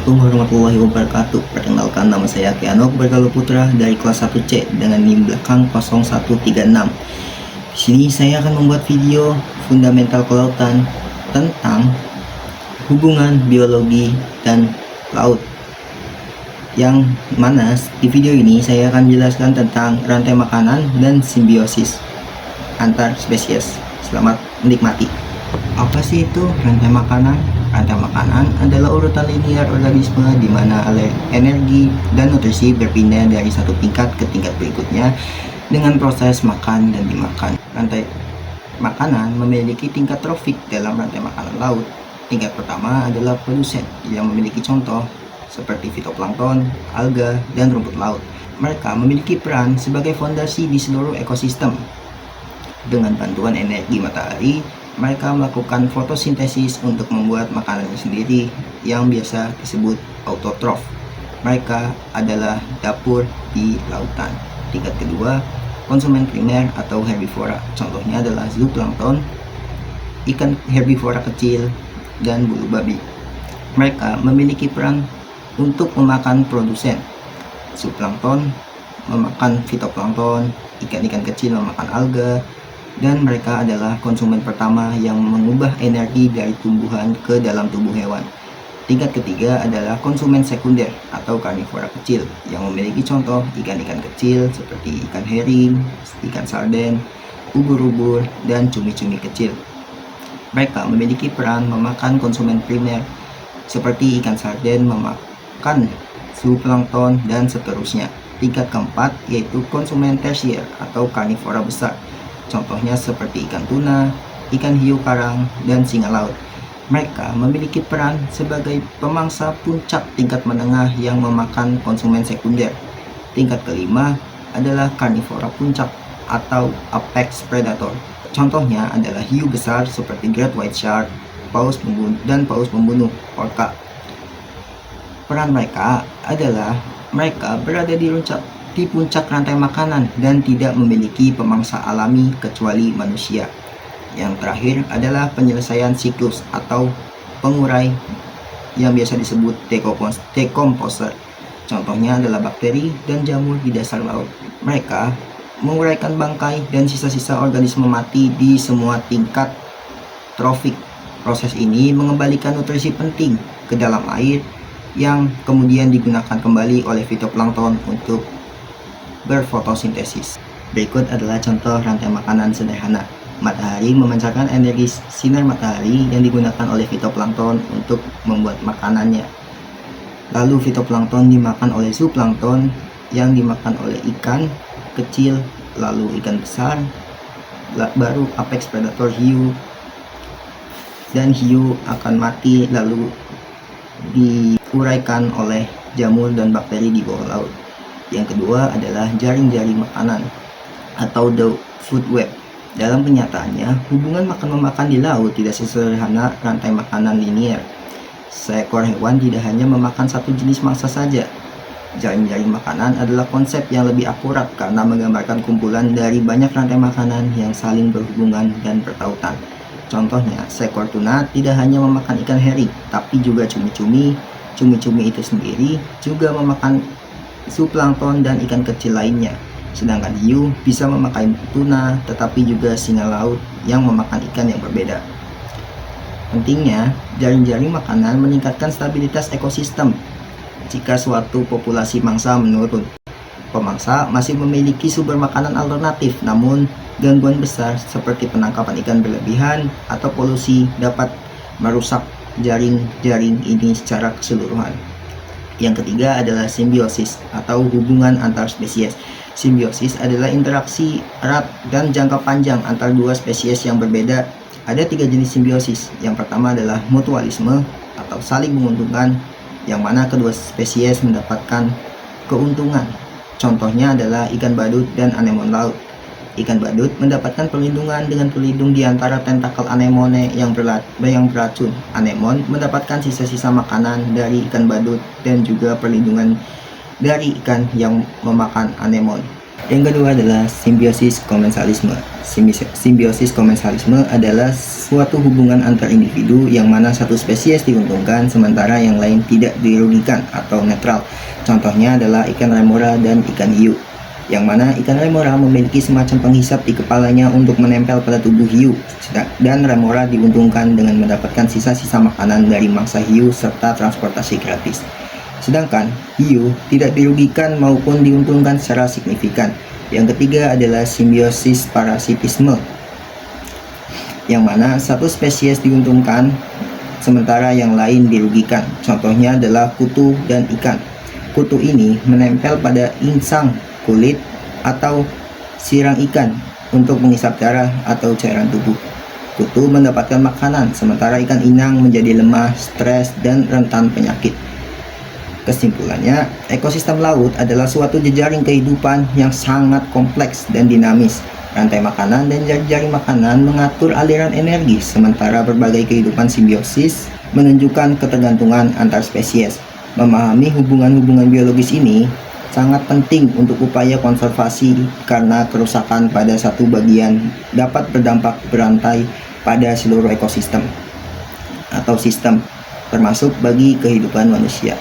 Assalamualaikum warahmatullahi wabarakatuh. Perkenalkan, nama saya Kianok Bergaluh Putra dari kelas 1C dengan NIM belakang 0136. Di sini saya akan membuat video fundamental kelautan tentang hubungan biologi dan laut. Yang mana di video ini saya akan jelaskan tentang rantai makanan dan simbiosis antar spesies. Selamat menikmati. Apa sih itu rantai makanan? Rantai makanan adalah urutan linear organisme di mana energi dan nutrisi berpindah dari satu tingkat ke tingkat berikutnya dengan proses makan dan dimakan. Rantai makanan memiliki tingkat trofik dalam rantai makanan laut. Tingkat pertama adalah produsen yang memiliki contoh seperti fitoplankton, alga, dan rumput laut. Mereka memiliki peran sebagai fondasi di seluruh ekosistem. Dengan bantuan energi matahari, mereka melakukan fotosintesis untuk membuat makanannya sendiri yang biasa disebut autotrof. Mereka adalah dapur di lautan. Tingkat kedua, konsumen primer atau herbivora. Contohnya adalah zooplankton, ikan herbivora kecil, dan bulu babi. Mereka memiliki peran untuk memakan produsen. Zooplankton memakan fitoplankton, ikan-ikan kecil memakan alga, dan mereka adalah konsumen pertama yang mengubah energi dari tumbuhan ke dalam tubuh hewan. Tingkat ketiga adalah konsumen sekunder atau karnivora kecil yang memiliki contoh ikan-ikan kecil seperti ikan herring, ikan sarden, ubur-ubur, dan cumi-cumi kecil. Mereka memiliki peran memakan konsumen primer seperti ikan sarden memakan zooplankton dan seterusnya. Tingkat keempat yaitu konsumen tersier atau karnivora besar. Contohnya seperti ikan tuna, ikan hiu karang, dan singa laut. Mereka memiliki peran sebagai pemangsa puncak tingkat menengah yang memakan konsumen sekunder. Tingkat kelima adalah karnivora puncak atau apex predator. Contohnya adalah hiu besar seperti great white shark, paus pembunuh orca. Peran mereka adalah mereka berada di puncak rantai makanan dan tidak memiliki pemangsa alami kecuali manusia. Yang terakhir adalah penyelesaian siklus atau pengurai yang biasa disebut decomposer. Contohnya adalah bakteri dan jamur di dasar laut. Mereka menguraikan bangkai dan sisa-sisa organisme mati di semua tingkat trofik. Proses ini mengembalikan nutrisi penting ke dalam air yang kemudian digunakan kembali oleh fitoplankton untuk berfotosintesis. Berikut adalah contoh rantai makanan sederhana. Matahari memancarkan energi sinar matahari yang digunakan oleh fitoplankton untuk membuat makanannya. Lalu fitoplankton dimakan oleh zooplankton yang dimakan oleh ikan kecil, lalu ikan besar, baru apex predator hiu, dan hiu akan mati lalu diuraikan oleh jamur dan bakteri di bawah laut. Yang kedua adalah jaring-jaring makanan atau the food web. Dalam kenyataannya, hubungan makan-memakan di laut tidak sesederhana rantai makanan linear. Seekor hewan tidak hanya memakan satu jenis mangsa saja. Jaring-jaring makanan adalah konsep yang lebih akurat karena menggambarkan kumpulan dari banyak rantai makanan yang saling berhubungan dan bertautan. Contohnya, seekor tuna tidak hanya memakan ikan herring, tapi juga cumi-cumi. Cumi-cumi itu sendiri juga memakan zooplankton dan ikan kecil lainnya. Sedangkan hiu bisa memakan tuna, tetapi juga singa laut yang memakan ikan yang berbeda. Pentingnya, jaring-jaring makanan meningkatkan stabilitas ekosistem. Jika suatu populasi mangsa menurun, pemangsa masih memiliki sumber makanan alternatif, namun gangguan besar seperti penangkapan ikan berlebihan atau polusi dapat merusak jaring-jaring ini secara keseluruhan. Yang ketiga adalah simbiosis atau hubungan antar spesies. Simbiosis adalah interaksi erat dan jangka panjang antar dua spesies yang berbeda. Ada tiga jenis simbiosis. Yang pertama adalah mutualisme atau saling menguntungkan, yang mana kedua spesies mendapatkan keuntungan. Contohnya adalah ikan badut dan anemon laut. Ikan badut mendapatkan perlindungan dengan pelindung di antara tentakel anemone yang beracun. Anemon mendapatkan sisa-sisa makanan dari ikan badut dan juga perlindungan dari ikan yang memakan anemon. Yang kedua adalah simbiosis komensalisme. Simbiosis komensalisme adalah suatu hubungan antar individu yang mana satu spesies diuntungkan sementara yang lain tidak dirugikan atau netral. Contohnya adalah ikan remora dan ikan hiu, yang mana ikan remora memiliki semacam penghisap di kepalanya untuk menempel pada tubuh hiu, dan remora diuntungkan dengan mendapatkan sisa-sisa makanan dari mangsa hiu serta transportasi gratis. Sedangkan hiu tidak dirugikan maupun diuntungkan secara signifikan. Yang ketiga adalah simbiosis parasitisme, yang mana satu spesies diuntungkan sementara yang lain dirugikan. Contohnya adalah kutu dan ikan. Kutu ini menempel pada insang, kulit, atau sirang ikan untuk menghisap darah atau cairan tubuh. Kutu mendapatkan makanan, sementara ikan inang menjadi lemah, stres, dan rentan penyakit. Kesimpulannya, ekosistem laut adalah suatu jejaring kehidupan yang sangat kompleks dan dinamis. Rantai makanan dan jari-jari makanan mengatur aliran energi, sementara berbagai kehidupan simbiosis menunjukkan ketergantungan antar spesies. Memahami hubungan-hubungan biologis ini sangat penting untuk upaya konservasi karena kerusakan pada satu bagian dapat berdampak berantai pada seluruh ekosistem atau sistem, termasuk bagi kehidupan manusia.